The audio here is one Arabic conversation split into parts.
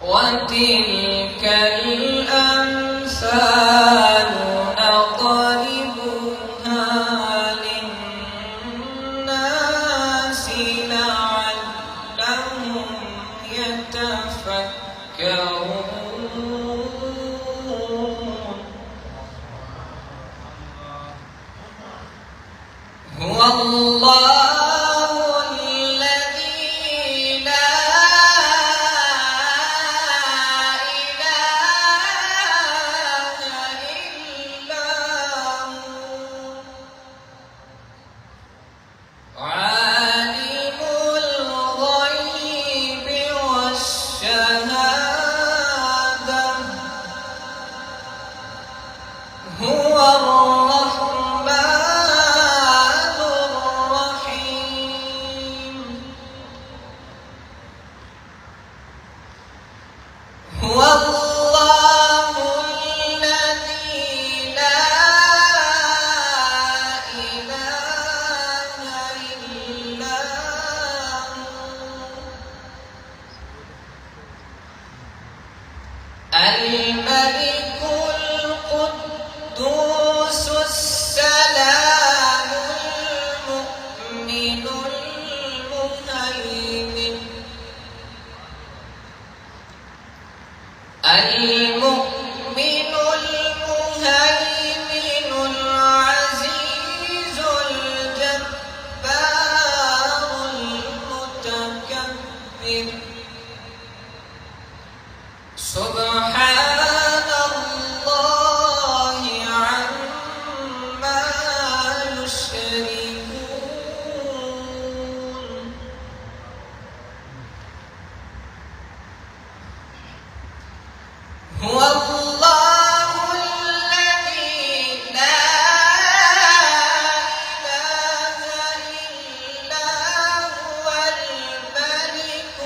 وتلك الأمثال نضربها للناس لعلهم يتفكرون. هو الله الذي لا إله إلا هو عالم الغيب والشهادة هو الرحمن الرحيم. هو الله الذي لا إله إلا هو الملك القدوس السلام المؤمن المهيمن العزيز الجبار المتكبر. سبحان الله عما يشركون. هو الله الذي لا إله إلا هو الملك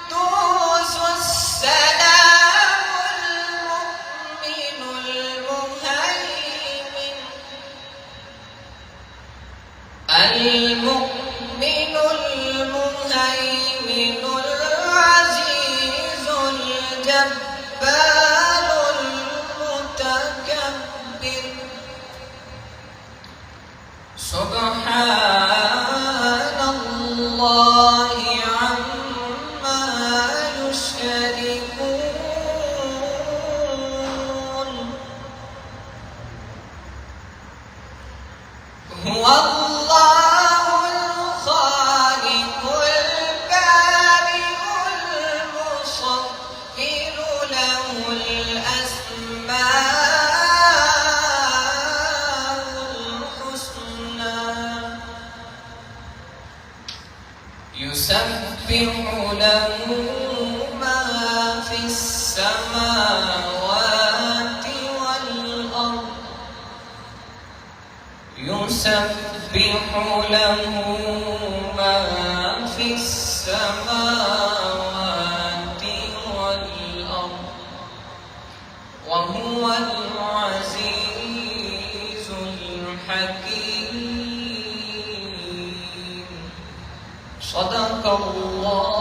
القدوس السلام المؤمن المهيمن العزيز الجبار المتكبر. سبحان الله عما يشركون. هو الله الخالق البارئ المصور له الأسماء الحسنى يسبح له ما في السماوات والأرض يسبح له ما في السماوات والأرض وهو العزيز الحكيم. صدق الله